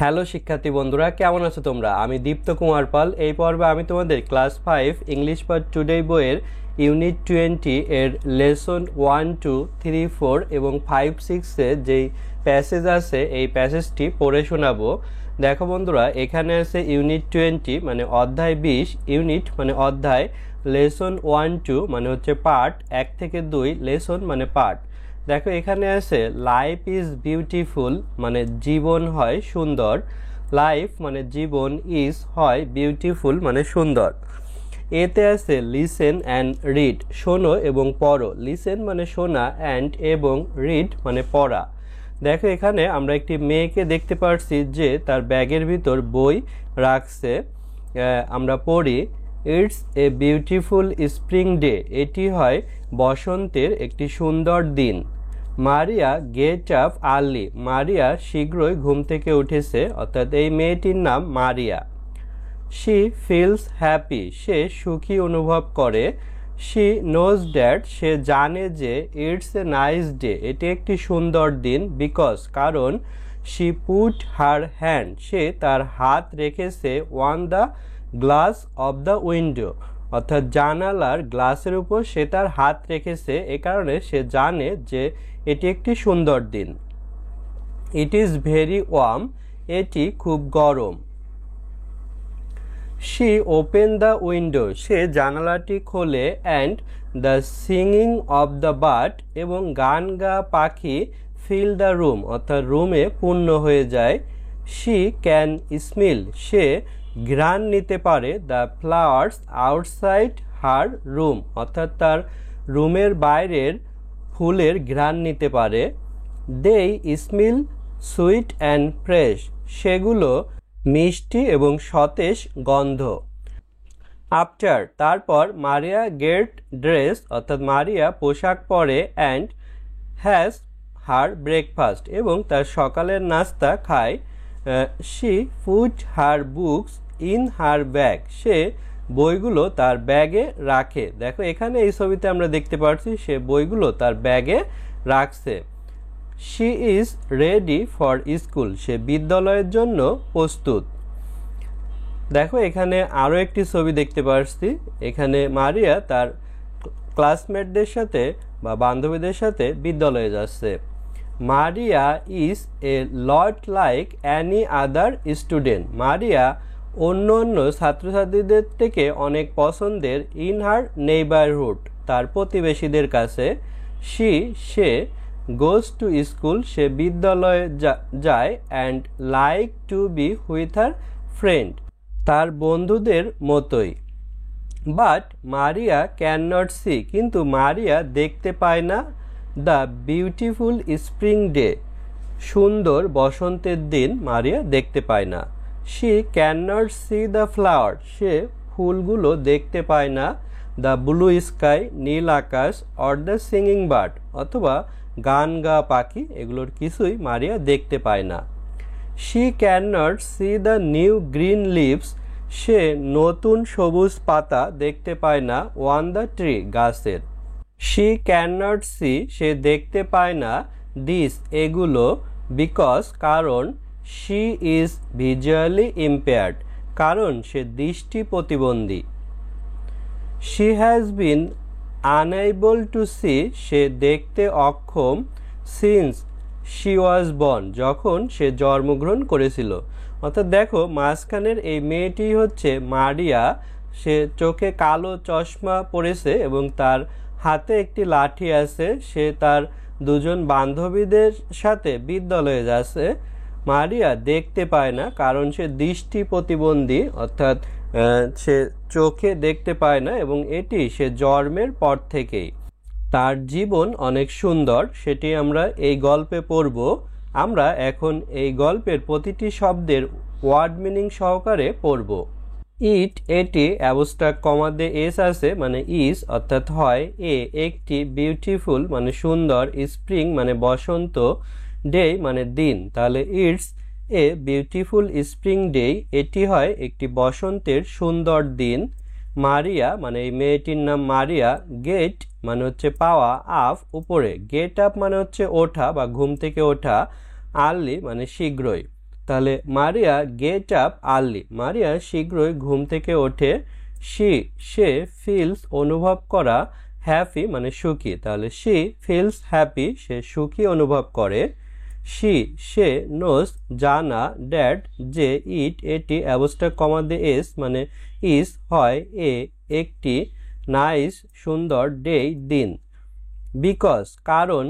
Hello শিক্ষার্থী বন্ধুরা, কেমন আছো তোমরা? আমি দীপ্ত কুমার পাল। এই পর্বে আমি তোমাদের ক্লাস 5 ইংলিশ পার্ট টুডে বইয়ের ইউনিট 20 এর লেসন 1, 2, 3, 4 এবং 5, 6 যেই প্যাসেজ আছে এই প্যাসেজটি পড়ে শোনাবো। দেখো বন্ধুরা, এখানে আছে ইউনিট 20 মানে অধ্যায় 20, ইউনিট মানে অধ্যায়, লেসন 1, 2 মানে হচ্ছে পার্ট 1 থেকে 2, লেসন মানে পার্ট। দেখো এখানে আছে লাইফ ইজ বিউটিফুল মানে জীবন হয় সুন্দর, লাইফ মানে জীবন, ইজ হয় বিউটিফুল মানে সুন্দর। এতে আছে লিসেন অ্যান্ড রিড শোনো এবং পড়ো, লিসেন মানে শোনা, অ্যান্ড এবং রিড মানে পড়া। দেখো এখানে আমরা একটি মেয়েকে দেখতে পাচ্ছি যে তার ব্যাগের ভিতর বই রাখছে। আমরা পড়ি, it's a beautiful spring day, এটি হয় বসন্তের একটি সুন্দর দিন। মারিয়া গেট আপ আর্লি, মারিয়া শীঘ্রই ঘুম থেকে উঠেছে, অর্থাৎ এই মেয়েটির নাম মারিয়া। শি ফিলস হ্যাপি, সে সুখী অনুভব করে। শি নোজ দ্যাট, সে জানে যে ইটস এ নাইস ডে, এটি একটি সুন্দর দিন। বিকজ, কারণ। শি পুট হার হ্যান্ড, সে তার হাত রেখেছে on the glass of the window, অর্থাৎ জানালার গ্লাসের উপর সে তার হাত রেখেছে, এ কারণে সে জানে যে এটি একটি সুন্দর দিন। ইট ইজ ভেরি ওয়ার্ম, এটি খুব গরম। শি ওপেন দ্য উইন্ডো, সে জানালাটি খোলে। And the singing of the bird, এবং গান গা পাখি ফিল দ্য রুম, অর্থাৎ রুমে পূর্ণ হয়ে যায়। শি ক্যান স্মেল, সে ঘ্রাণ নিতে পারে। The flowers outside her room, অর্থাৎ তার রুমের বাইরের ফুলের ঘ্রাণ নিতে পারে। দেই স্মেল সুইট অ্যান্ড ফ্রেশ, সেগুলো মিষ্টি এবং সতেজ গন্ধ। আফটার, তারপর মারিয়া গেট ড্রেস, অর্থাৎ মারিয়া পোশাক পরে। অ্যান্ড হ্যাজ হার ব্রেকফাস্ট, এবং তার সকালের নাস্তা খায়। She put her books in her bag, সে বইগুলো তার ব্যাগে রাখে। দেখো এখানে এই ছবিতে আমরা দেখতে পাচ্ছি সে বইগুলো তার ব্যাগে রাখছে। She is ready for school, সে বিদ্যালয়ের জন্য প্রস্তুত। দেখো এখানে আরও একটি ছবি দেখতে পাচ্ছি, এখানে মারিয়া তার ক্লাসমেটদের সাথে বা বান্ধবীদের সাথে বিদ্যালয়ে যাচ্ছে। মারিয়া is a lot like any other student, মারিয়া অন্য অন্য ছাত্রছাত্রীদের থেকে অনেক পছন্দের। ইন হার নেইবারহুড, তার প্রতিবেশীদের কাছে। সে গোজ টু স্কুল, সে বিদ্যালয়ে যায়। And like to be with her friend, তার বন্ধুদের মতোই। But Maria can not see, কিন্তু মারিয়া দেখতে পায় না। দ্য বিউটিফুল স্প্রিং ডে, সুন্দর বসন্তের দিন মারিয়া দেখতে পায় না। She can not see the flower, সে ফুলগুলো দেখতে পায় না। দ্য ব্লু স্কাই, নীল আকাশ। অর দ্য সিঙ্গিং বার্ড, অথবা গান গা পাখি, এগুলোর কিছুই মারিয়া দেখতে পায় না। She can not see the new green leaves, সে নতুন সবুজ পাতা দেখতে পায় না। ওয়ান দ্য ট্রি, গাছের। শি ক্যান নট সি, সে দেখতে পায় না। দিস, এগুলো। বিকজ, কারণ। শি ইজ ভিজুয়ালি ইম্পেয়ার্ড, কারণ সে দৃষ্টি প্রতিবন্ধী। She has been unable to see, সে দেখতে অক্ষম। সিন্স শি ওয়াজ বর্ন, যখন সে জন্মগ্রহণ করেছিল। অর্থাৎ দেখো মাঝখানের এই মেয়েটি হচ্ছে মারিয়া, সে চোখে কালো চশমা পরেছে এবং তার হাতে একটি লাঠি আছে। সে তার দুজন বান্ধবীদের সাথে বিদ্যালয়ে যাচ্ছে। মারিয়া দেখতে পায় না কারণ সে দৃষ্টি প্রতিবন্ধী, অর্থাৎ সে চোখে দেখতে পায় না, এবং এটি সে জন্মের পর থেকেই। তার জীবন অনেক সুন্দর, সেটি আমরা এই গল্পে পড়ব। আমরা এখন এই গল্পের প্রতিটি শব্দের ওয়ার্ড মিনিং সহকারে পড়ব। ইট, এটি, অ্যাবস্ট্রাক্ট কমা দিয়ে এস আছে মানে ইজ, অর্থাৎ হয়। এ, একটি, বিউটিফুল মানে সুন্দর, স্প্রিং মানে বসন্ত, ডে মানে দিন, তাহলে it's a beautiful spring day, এটি হয় একটি বসন্তের সুন্দর দিন। মারিয়া মানে এই মেয়েটির নাম মারিয়া। গেট মানে হচ্ছে পাওয়া, আপ উপরে, গেট আপ মানে হচ্ছে ওঠা বা ঘুম থেকে ওঠা, আর্লি মানে শীঘ্রই। তাহলে মারিয়া গেট আপ আর্লি, মারিয়া শীঘ্রই ঘুম থেকে ওঠে। সে ফিলস অনুভব করা, হ্যাপি মানে সুখী, তাহলে সি ফিলস হ্যাপি, সে সুখী অনুভব করে। সে নোস জানা, ড্যাড যে এটি অ্যাবস্ট্রাক কমা দিয়ে এস মানে ইস হয় একটি, নাইস সুন্দর, ডে দিন। বিকজ কারণ,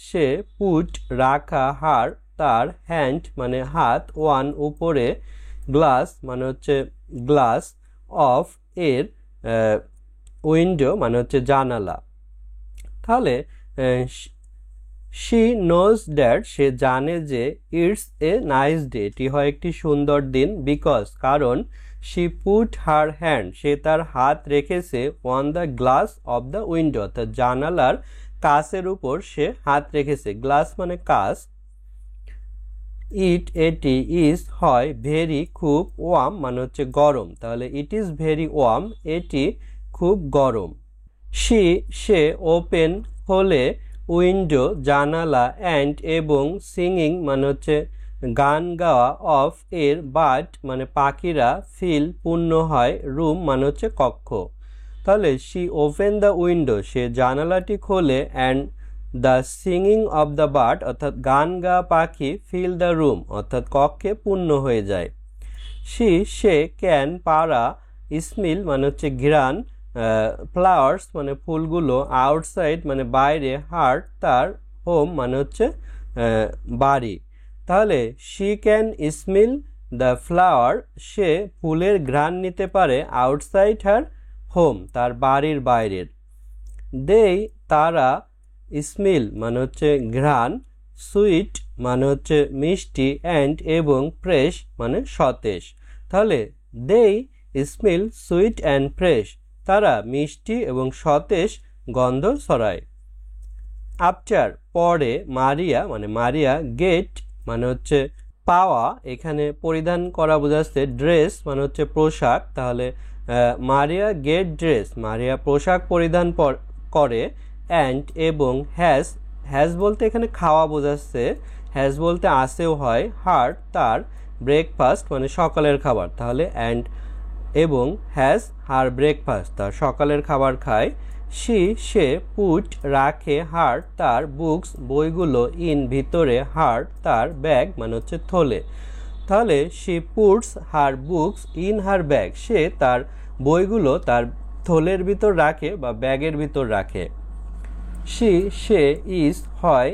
সে পুট রাখা, হার তার, হ্যান্ড মানে হাত, ওয়ান উপরে, গ্লাস মানে হচ্ছে গ্লাস, অফ এর, উইন্ডো মানে হচ্ছে জানালা। তাহলে শি নোজ দ্যাট সে জানে যে ইটস এ নাইস ডে এটি হয় একটি সুন্দর দিন। বিকজ কারণ, শি পুট হার হ্যান্ড সে তার হাত রেখেছে, on the glass of the window অর্থাৎ জানালার কাচের উপর সে হাত রেখেছে, গ্লাস মানে কাচ। এটি ইজ হয় ভেরি খুব, ওয়ার্ম মানে হচ্ছে গরম, তাহলে ইট ইজ ভেরি ওয়ার্ম এটি খুব গরম। সে ওপেন হলে, উইন্ডো জানালা, অ্যান্ড এবং, সিঙ্গিং মানে হচ্ছে গান গাওয়া, অফ এর, বাট মানে পাখিরা, ফিল পূর্ণ হয়, রুম মানে হচ্ছে কক্ষ। তাহলে শি ওপেন দ্য উইন্ডো সে জানালাটি খোলে, and the singing of the bird অর্থাৎ গান গাওয়া পাখি, ফিল দ্য রুম অর্থাৎ কক্ষে পূর্ণ হয়ে যায়। সে ক্যান পাড়া, স্মেল মানে হচ্ছে ঘ্রাণ, ফ্লাওয়ার্স মানে ফুলগুলো, আউটসাইড মানে বাইরে, হার্ট তার, হোম মানে হচ্ছে বাড়ি। তাহলে she can smell the flower সে ফুলের ঘ্রাণ নিতে পারে, আউটসাইড হার হোম তার বাড়ির বাইরের। তারা, স্মেল মানে হচ্ছে ঘ্রাণ, সুইট মানে হচ্ছে মিষ্টি, অ্যান্ড এবং, ফ্রেশ মানে সতেজ। তাহলে স্মেল সুইট অ্যান্ড ফ্রেশ তারা মিষ্টি এবং সতেজ গন্ধ ছড়ায়। আফটার পরে, মারিয়া গেট মানে হচ্ছে পাওয়া, এখানে পরিধান করা বোঝাচ্ছে, ড্রেস মানে হচ্ছে পোশাক, তাহলে মারিয়া গেট ড্রেস মারিয়া পোশাক পরিধান করে, অ্যান্ড এবং, হ্যাজ বলতে এখানে খাওয়া বোঝাচ্ছে, হ্যাজ বলতে আসেও হয়, হার তার, ব্রেকফাস্ট মানে সকালের খাবার, তাহলে অ্যান্ড এবং হ্যাজ হার ব্রেকফাস্ট তার সকালের খাবার খায়। সে পুট রাখে, হার তার, বুকস বইগুলো, ইন ভিতরে, হার তার, ব্যাগ মানে হচ্ছে থলে, তাহলে she puts her books in her bag সে তার বইগুলো তার থলের ভিতর রাখে বা ব্যাগের ভিতর রাখে। সে ইজ হয়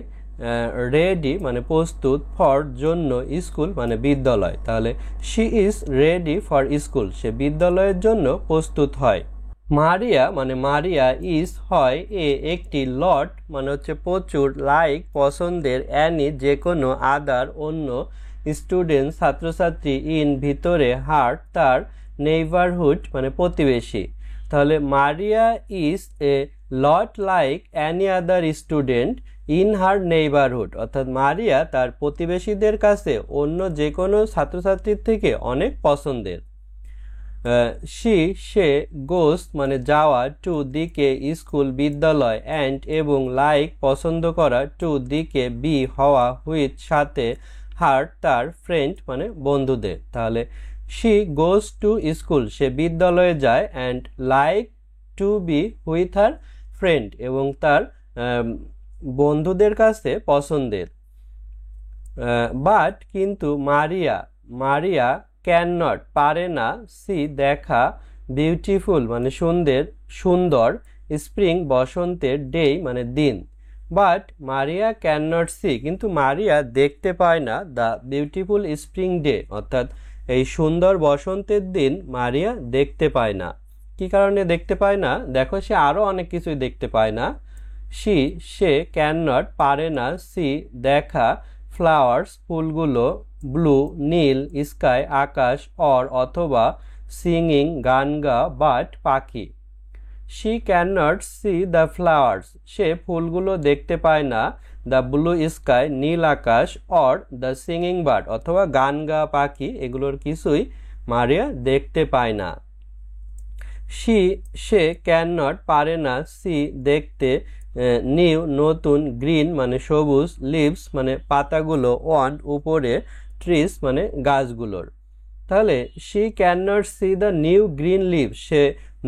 রেডি মানে প্রস্তুত, ফর জন্য, স্কুল মানে বিদ্যালয়, তাহলে she is ready for school সে বিদ্যালয়ের জন্য প্রস্তুত হয়। মারিয়া ইজ হয় একটি, লট মানে হচ্ছে প্রচুর, লাইক পছন্দের, অ্যানি যে কোনো, আদার অন্য, স্টুডেন্ট ছাত্রছাত্রী, ইন ভিতরে, হার্ট তার, নেইবারহুড মানে প্রতিবেশী, তাহলে মারিয়া is a lot like any other student in her neighbourhood অর্থাৎ মারিয়া তার প্রতিবেশীদের কাছে অন্য যে কোনো ছাত্রছাত্রীর থেকে অনেক পছন্দের। সে গোস মানে যাওয়া, টু দিকে, স্কুল বিদ্যালয়, অ্যান্ড এবং, লাইক পছন্দ করা, টু দিকে, বি হওয়া, হুইথ সাথে, হার্ট তার, ফ্রেন্ড মানে বন্ধুদের, তাহলে শি গোস টু স্কুল সে বিদ্যালয়ে যায়, and like to be with her friend এবং তার বন্ধুদের কাছে পছন্দের। বাট কিন্তু মারিয়া ক্যান নট পারে না, সি দেখা, বিউটিফুল মানে সুন্দর, স্প্রিং বসন্তের, ডে মানে দিন। But Maria can not see কিন্তু মারিয়া দেখতে পায় না, দ্য বিউটিফুল স্প্রিং ডে অর্থাৎ এই সুন্দর বসন্তের দিন মারিয়া দেখতে পায় না। কি কারণে দেখতে পায় না? দেখো, সে আরও অনেক কিছুই দেখতে পায় না। সে ক্যান নট পারে না, সি দেখা, ফ্লাওয়ার্স ফুলগুলো, ব্লু নীল, স্কাই আকাশ, অর অথবা, সিঙ্গিং গান গা, বাট পাখি। She can not see the flowers সে ফুলগুলো দেখতে পায় না, দ্য ব্লু স্কাই নীল আকাশ, অর দ্য সিঙ্গিং বার্ড অথবা গান গা পাখি, এগুলোর কিছুই মারিয়া দেখতে পায় না। সে ক্যান নট পারে না, সি দেখতে, নিউ নতুন, গ্রিন মানে সবুজ, লিভস মানে পাতাগুলো, অন উপরে, ট্রিজ মানে গাছগুলোর। তাহলে she can not see the new green leaf, সে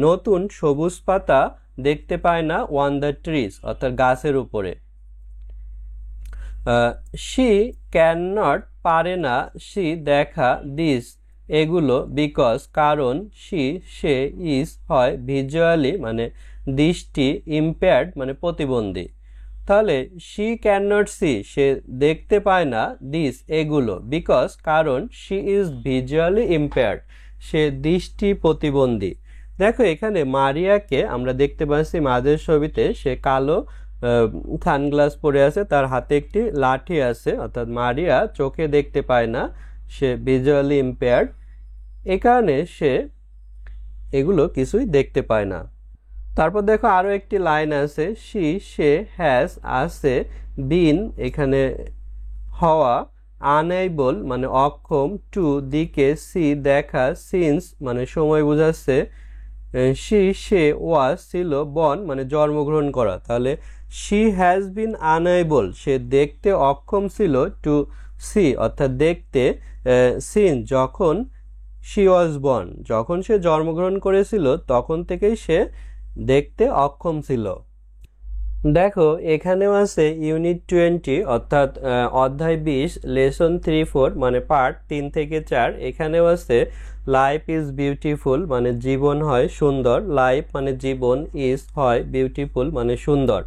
নতুন সবুজ পাতা দেখতে পায় না অন দ্য ট্রিজ অর্থাৎ গাছের উপরে। শি ক্যান নট পারে না শি দেখা দিস এগুলো বিকজ কারণ সে ইজ হয় ভিজুয়ালি মানে দৃষ্টি ইম্পেয়ার্ড মানে প্রতিবন্ধী। তাহলে শি ক্যান নট সি সে দেখতে পায় না দিস এগুলো বিকজ কারণ সি ইজ ভিজুয়ালি ইম্পেয়ার্ড সে দৃষ্টি প্রতিবন্ধী। দেখো এখানে মারিয়াকে আমরা দেখতে পাচ্ছি মাঝের ছবিতে সে কালো সানগ্লাস পরে আছে, তার হাতে একটি লাঠি আছে, অর্থাৎ মারিয়া চোখে দেখতে পায় না, সে ভিজুয়ালি ইম্পেয়ার্ড, এ কারণে সে এগুলো কিছুই দেখতে পায় না। তারপর দেখো আরো একটি লাইন আছে সে হ্যাজ আছে বিন এখানে হওয়া, আনএবল মানে অক্ষম, টু দিকে সি দেখা, সিন্স মানে সময় বোঝাচ্ছে, সে ওয়াজ ছিল বর্ন মানে জন্মগ্রহণ করা। তাহলে শি হ্যাজ বিন আনএবল সে দেখতে অক্ষম ছিল, টু সি অর্থাৎ দেখতে, সিন যখন শি ওয়াজ বর্ন যখন সে জন্মগ্রহণ করেছিল তখন থেকেই সে দেখতে অক্ষম ছিল। দেখো এখানেও আছে ইউনিট 20 অর্থাৎ অধ্যায় 20 লেসন 3-4 মানে পার্ট 3 থেকে 4। এখানেও আছে লাইফ ইজ বিউটিফুল মানে জীবন হয় সুন্দর, লাইফ মানে জীবন, ইজ হয় বিউটিফুল মানে সুন্দর।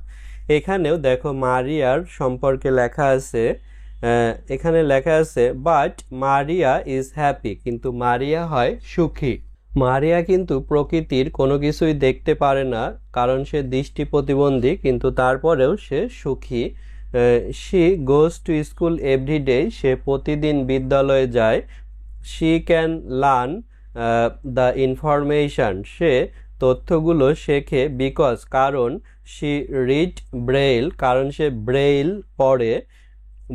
এখানেও দেখো মারিয়ার সম্পর্কে লেখা আছে, এখানে লেখা আছে বাট মারিয়া ইজ হ্যাপি কিন্তু মারিয়া হয় সুখী। মারিয়া কিন্তু প্রকৃতির কোনো কিছুই দেখতে পারে না কারণ সে দৃষ্টি প্রতিবন্ধী, কিন্তু তারপরেও সে সুখী। She goes to school everyday সে প্রতিদিন বিদ্যালয়ে যায়। She can learn the information সে তথ্যগুলো শেখে, বিকজ কারণ শি রিড ব্রেইল কারণ সে ব্রেইল পড়ে।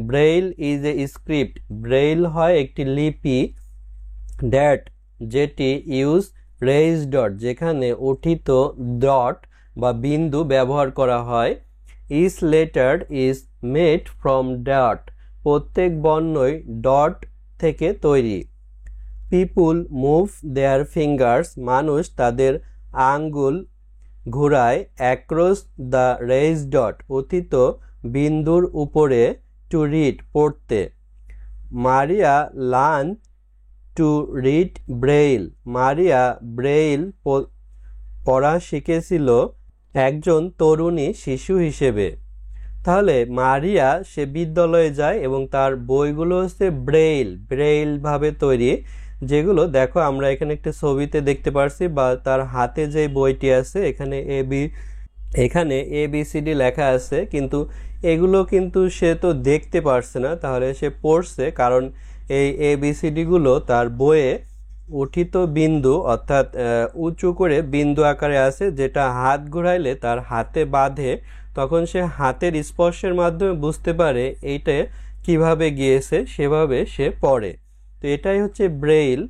Braille is a script braille হয় একটি লিপি, দ্যাট যেটি ইউজ রেইজ ডট যেখানে উঠিত ডট বা বিন্দু ব্যবহার করা হয়। Each letter is made from dot প্রত্যেক বর্ণই ডট থেকে তৈরি। পিপুল মুভ দেয়ার ফিঙ্গার্স মানুষ তাদের আঙ্গুল ঘুরায়, অ্যাক্রস দ্য রেইজ ডট উঠিত বিন্দুর উপরে, টু রিড পড়তে। মারিয়া learn to read Braille Maria Braille পড়া শিখেছিল একজন তরুণী শিশু হিসেবে। তাহলে মারিয়া সে বিদ্যালয়ে যায় এবং তার বইগুলো হচ্ছে ব্রেইল ভাবে তৈরি, যেগুলো দেখো আমরা এখানে একটা ছবিতে দেখতে পারছি, বা তার হাতে যে বইটি আছে এখানে ABCD লেখা আছে, কিন্তু এগুলো কিন্তু সে তো দেখতে পারছে না, তাহলে সে পড়ছে কারণ এই ABCD গুলো তার বইয়ে উঠিত বিন্দু অর্থাৎ উঁচু করে বিন্দু আকারে আছে, যেটা হাত ঘুরাইলে তার হাতে বাঁধে, তখন সে হাতের স্পর্শের মাধ্যমে বুঝতে পারে এইটা কিভাবে গিয়েছে, সেভাবে সে পড়ে। তো এটাই হচ্ছে ব্রেইল,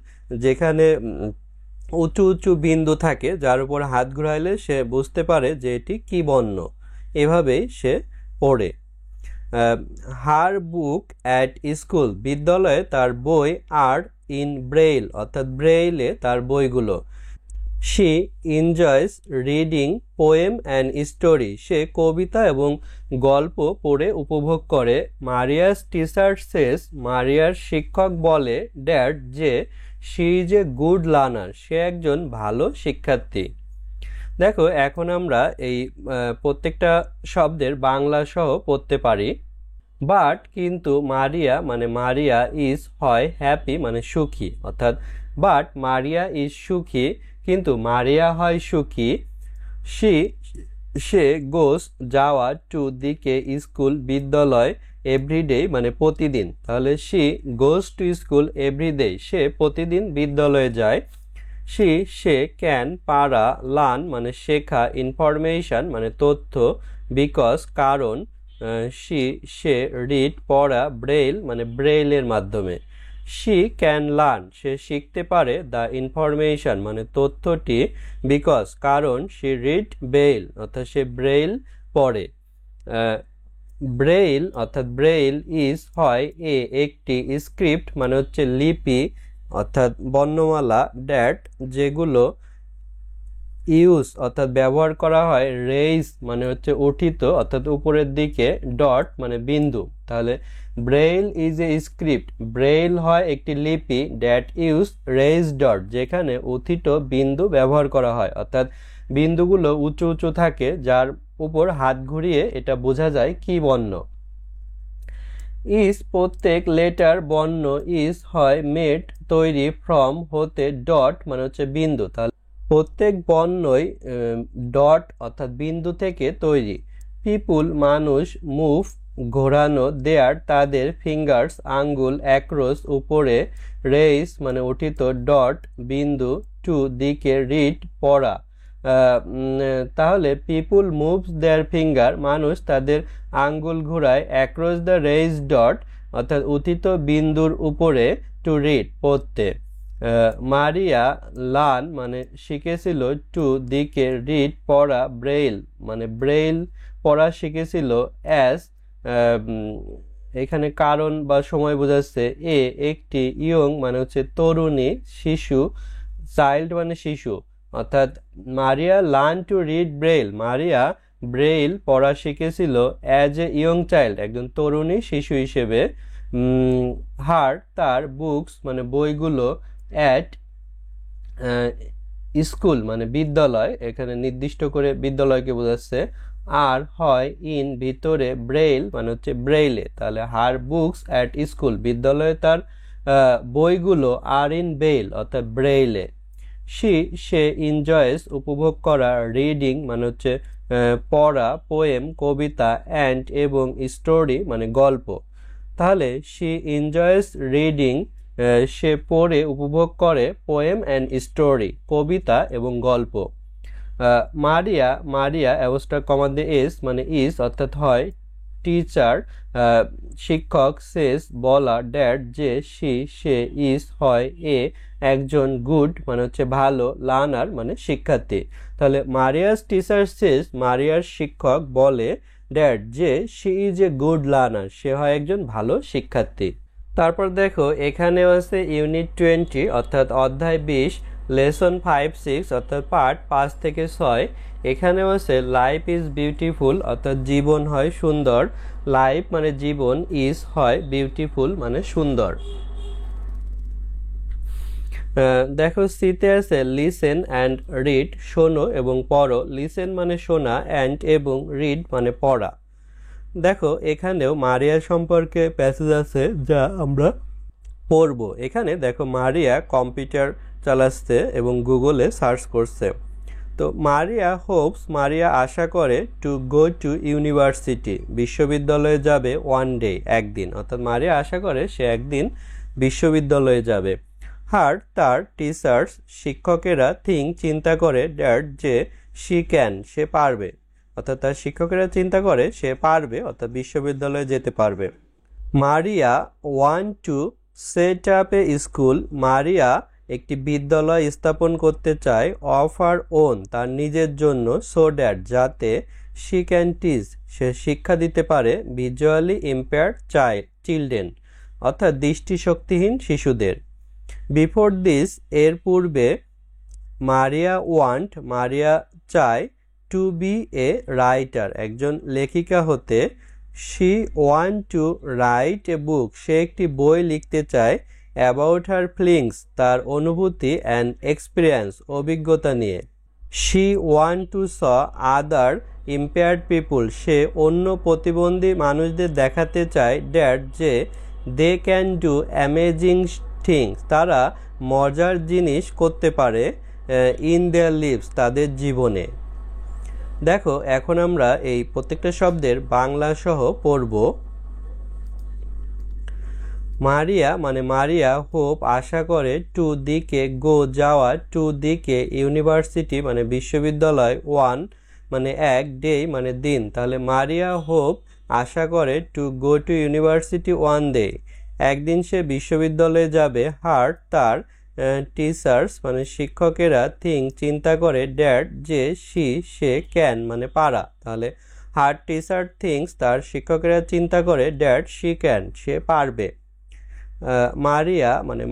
যেখানে উঁচু উঁচু বিন্দু থাকে যার উপর হাত ঘুরাইলে সে বুঝতে পারে যে এটি কি বর্ণ, এভাবেই সে পড়ে। হার বুক অ্যাট স্কুল বিদ্যালয়ে তার বই আর ইন ব্রেইল অর্থাৎ ব্রেইলে তার বইগুলো। She enjoys reading poem and story সে কবিতা এবং গল্প পড়ে উপভোগ করে। মারিয়াস টিচার সেস মারিয়ার শিক্ষক বলে ড্যাড যে she is a good learner সে একজন ভালো শিক্ষার্থী। দেখো এখন আমরা এই প্রত্যেকটা শব্দের বাংলা সহ পড়তে পারি। বাট কিন্তু মারিয়া মানে মারিয়া ইজ হয় হ্যাপি মানে সুখী, অর্থাৎ বাট মারিয়া ইজ সুখী কিন্তু মারিয়া হয় সুখী। সে গোস যাওয়া টু দিকে স্কুল বিদ্যালয় এভরিডে মানে প্রতিদিন, তাহলে she goes to school everyday সে প্রতিদিন বিদ্যালয়ে যায়। সে ক্যান পারা লার্ন মানে শেখা, ইনফরমেশন মানে তথ্য, বিকজ কারণ সে রিড পড়া, ব্রেইল মানে ব্রেইলের মাধ্যমে। শি ক্যান লার্ন সে শিখতে পারে দ্য ইনফরমেশন মানে তথ্যটি, বিকজ কারণ সে রিড ব্রেইল অর্থাৎ সে ব্রেইল পড়ে। ব্রেইল অর্থাৎ ব্রেইল ইজ হয় এ একটি স্ক্রিপ্ট মানে হচ্ছে লিপি অর্থাৎ বর্ণমালা ড্যাট যেগুলো ইউজ অর্থাৎ ব্যবহার করা হয় রেইজ মানে হচ্ছে উঠিত অর্থাৎ উপরের দিকে ডট মানে বিন্দু। তাহলে Braille is a script, braille হয় একটি লিপি ড্যাট ইউজ রেইজ ডট যেখানে উঠিত বিন্দু ব্যবহার করা হয় অর্থাৎ বিন্দুগুলো উঁচু উঁচু থাকে যার উপর হাত ঘুরিয়ে এটা বোঝা যায় কি বর্ণ। ইজ প্রত্যেক লেটার বর্ণ ইজ হয় মেড তৈরি ফ্রম হতে ডট মানে হচ্ছে বিন্দু। তাহলে প্রত্যেক বর্ণই ডট অর্থাৎ বিন্দু থেকে তৈরি। পিপুল মানুষ, মুভ ঘোরানো, দেয়ার তাদের, ফিঙ্গার্স আঙ্গুল, অ্যাক্রস উপরে, রেইস মানে উঠিত, ডট বিন্দু, টু দিকে, রিড পড়া। তাহলে পিপুল মুভস দেয়ার ফিঙ্গার মানুষ তাদের আঙ্গুল ঘোরায় অ্যাক্রস দ্য রেইজ ডট অর্থাৎ উঠিত বিন্দুর উপরে, টু রিড পড়তে। মারিয়া লার্ন মানে শিখেছিল, টু দিকে, রিড পড়া, ব্রেইল মানে ব্রেইল পড়া শিখেছিল, অ্যাজ এখানে কারণ বা সময় বোঝাচ্ছে, এ একটি, ইয়ং মানে হচ্ছে তরুণী, শিশু, চাইল্ড মানে শিশু অর্থাৎ মারিয়া learn to read Braille, Maria Braille পড়া শিখেছিল অ্যাজ এ ইয়ং চাইল্ড একজন তরুণী শিশু হিসেবে। হার তার, বুকস মানে বইগুলো, অ্যাট স্কুল মানে বিদ্যালয় এখানে নির্দিষ্ট করে বিদ্যালয়কে বোঝাচ্ছে, আর হয় ইন ভিতরে, ব্রেইল মানে হচ্ছে ব্রেইলে। তাহলে হার বুকস অ্যাট স্কুল বিদ্যালয়ে তার বইগুলো, আর ইন বেইল অর্থাৎ ব্রেইলে। সে এনজয়েস উপভোগ করা, রিডিং মানে হচ্ছে পড়া, পোয়েম কবিতা, অ্যান্ড এবং স্টোরি মানে গল্প। তাহলে শি এনজয়েস রিডিং সে পড়ে উপভোগ করে, পোয়েম অ্যান্ড স্টোরি কবিতা এবং গল্প। মারিয়া অ্যাবস্ট্রাক্ট কমা দিয়ে এস মানে ইজ অর্থাৎ হয়, টিচার শিক্ষক, সেস বলা, ড্যাড যে, সে ইজ হয় এ একজন, গুড মানে হচ্ছে ভালো, লার্নার মানে শিক্ষার্থী। তাহলে মারিয়াস টিচার সেস মারিয়ার শিক্ষক বলে, ড্যাড যে, she is a good learner সে হয় একজন ভালো শিক্ষার্থী। তারপর দেখো এখানে আছে ইউনিট 20 অর্থাৎ অধ্যায় 20 লেসন 5-6 অর্থাৎ পার্ট 5 থেকে 6। এখানেও আছে লাইফ ইজ বিউটিফুল অর্থাৎ জীবন হয় সুন্দর, লাইফ মানে জীবন, ইজ হয় বিউটিফুল মানে সুন্দর। দেখো সিতে আছে লিসেন অ্যান্ড রিড শোনো এবং পড়ো, লিসেন মানে শোনা, অ্যান্ড এবং রিড মানে পড়া। দেখো এখানেও মারিয়া সম্পর্কে প্যাসেজ আছে যা আমরা পড়ব। এখানে দেখো মারিয়া কম্পিউটার চালাচ্ছে এবং গুগলে সার্চ করছে। তো মারিয়া হোপস মারিয়া আশা করে, টু গো টু ইউনিভার্সিটি বিশ্ববিদ্যালয়ে যাবে, ওয়ান ডে একদিন অর্থাৎ মারিয়া আশা করে সে একদিন বিশ্ববিদ্যালয়ে যাবে। হার তার, টিচার্স শিক্ষকেরা, থিঙ্ক চিন্তা করে, ড্যাট যে, শি ক্যান সে পারবে অর্থাৎ তার শিক্ষকেরা চিন্তা করে সে পারবে অর্থাৎ বিশ্ববিদ্যালয়ে যেতে পারবে। মারিয়া want to set up A school মারিয়া একটি বিদ্যালয় স্থাপন করতে চায়, অফ হার ওন তার নিজের জন্য, সো ড্যাট যাতে, শি ক্যান টিচ সে শিক্ষা দিতে পারে, ভিজুয়ালি ইম্পেয়ার্ড চিলড্রেন অর্থাৎ দৃষ্টিশক্তিহীন শিশুদের। বিফোর দিস এর পূর্বে, মারিয়া ওয়ান্ট মারিয়া চায়, টু বি এ রাইটার একজন লেখিকা হতে, she want to write a book সে একটি বই লিখতে চায়, অ্যাবাউট হার ফিলিংস তার অনুভূতি, অ্যান্ড এক্সপিরিয়েন্স অভিজ্ঞতা নিয়ে। She want to show other impaired people সে অন্য প্রতিবন্ধী মানুষদের দেখাতে চায়, ড্যাট যে, they can do amazing things তারা মজার জিনিস করতে পারে, ইন দেয়ার লিভস তাদের জীবনে। দেখো এখন আমরা এই প্রত্যেকটা শব্দের বাংলা সহ পড়ব। মারিয়া মানে মারিয়া হোপ আশা করে, টু দিকে, গো যাওয়া, টু দিকে, ইউনিভার্সিটি মানে বিশ্ববিদ্যালয়, ওয়ান মানে এক, ডে মানে দিন। তাহলে মারিয়া হোপ আশা করে, to go to university one day একদিন সে বিশ্ববিদ্যালয়ে যাবে। হার তার, টিচার্স মানে শিক্ষকেরা, থিঙ্ক চিন্তা করে, ড্যাড যে, সে ক্যান মানে পারা। তাহলে হার টিচার থিংস, তার শিক্ষকেরা চিন্তা করে, ড্যাট শি ক্যান, সে পারবে।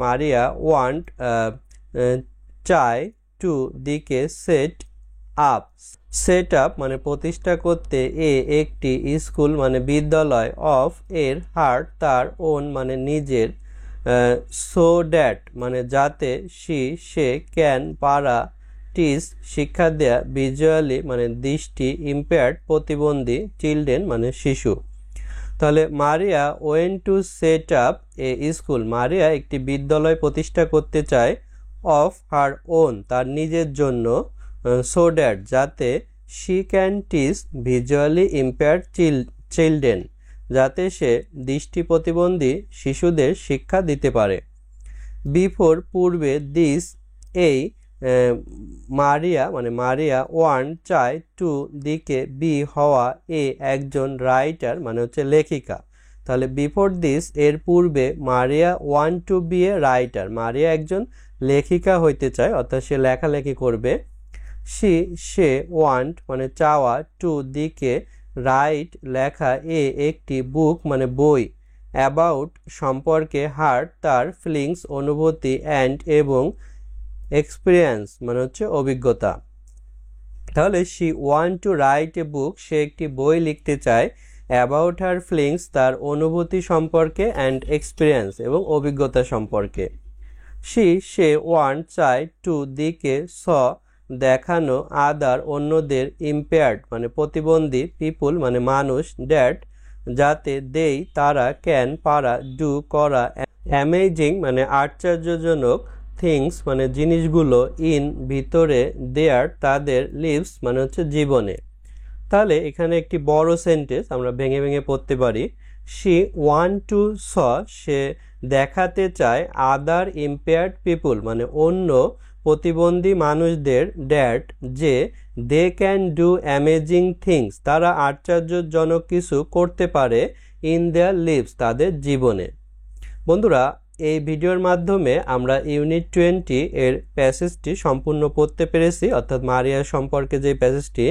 মারিয়া ওয়ান্ট চায় টু দিকে সেট আপ, সেট আপ মানে প্রতিষ্ঠা করতে, একটি স্কুল মানে বিদ্যালয়, অফ এর হার তার, ওন মানে নিজের, সো ড্যাট মানে যাতে, সে ক্যান পারা, টিচ শিক্ষা দেয়া, ভিজুয়ালি মানে দৃষ্টি, ইম্পেয়ার্ড প্রতিবন্ধী, চিলড্রেন মানে শিশু। তাহলে মারিয়া went to set up A school, মারিয়া একটি বিদ্যালয় প্রতিষ্ঠা করতে চায়, অফ হার ওন তার নিজের জন্য, সো ড্যাট যাতে, she can teach visually impaired children যাতে সে দৃষ্টি প্রতিবন্ধী শিশুদের শিক্ষা দিতে পারে। বিফোর পূর্বে, দিস এই, মারিয়া ওয়ান চায়, টু দিকে, বি হওয়া, একজন রাইটার মানে হচ্ছে লেখিকা। তাহলে বিফোর দিস এর পূর্বে, Maria want to be a writer, Maria একজন লেখিকা হইতে চায়, অর্থাৎ সে লেখালেখি করবে। সে ওয়ান্ট মানে চাওয়া, টু দিকে, রাইট লেখা, একটি, বুক মানে বই, অ্যাবাউট সম্পর্কে, হার্ট তার, ফিলিংস অনুভূতি, অ্যান্ড এবং, এক্সপিরিয়েন্স মানে হচ্ছে অভিজ্ঞতা। তাহলে she want to write a book, সে একটি বই লিখতে চায়, অ্যাবাউট হার ফিলিংস তার অনুভূতি সম্পর্কে, অ্যান্ড এক্সপিরিয়েন্স এবং অভিজ্ঞতা সম্পর্কে। সে ওয়ান্ট চায়, টু দিকে, স দেখানো, আদার অন্যদের, ইম্পেয়ার্ড মানে প্রতিবন্ধী, পিপুল মানে মানুষ, ড্যাট যাতে, দেই তারা, ক্যান পারা, ডু করা, অ্যামেজিং মানে আশ্চর্যজনক, থিংস মানে জিনিসগুলো, ইন ভিতরে, দেয়ার তাদের, লিভস মানে হচ্ছে জীবনে। তাহলে এখানে একটি বড় সেন্টেন্স আমরা ভেঙে ভেঙে পড়তে পারি। শি ওয়ান্ট টু স সে দেখাতে চায়, আদার ইম্পেয়ার্ড পিপুল মানে অন্য প্রতিবন্ধী মানুষদের, ড্যাট যে, they can do amazing things তারা আশ্চর্যজনক কিছু করতে পারে, ইন দেয়ার লিভস তাদের জীবনে। বন্ধুরা, এই ভিডিওর মাধ্যমে আমরা ইউনিট 20 এর প্যাসেজটি সম্পূর্ণ পড়তে পেরেছি, অর্থাৎ মারিয়া সম্পর্কে যে প্যাসেজটি।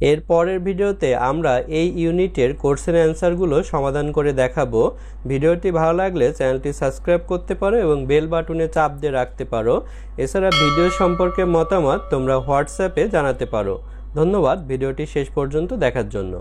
এর পরের ভিডিওতে আমরা এই ইউনিটের কোশ্চেন অ্যান্সারগুলো সমাধান করে দেখাবো। ভিডিওটি ভালো লাগলে চ্যানেলটি সাবস্ক্রাইব করতে পারো এবং বেল বাটনে চাপ দিয়ে রাখতে পারো। এছাড়া ভিডিও সম্পর্কে মতামত তোমরা হোয়াটসঅ্যাপে জানাতে পারো। ধন্যবাদ ভিডিওটি শেষ পর্যন্ত দেখার জন্য।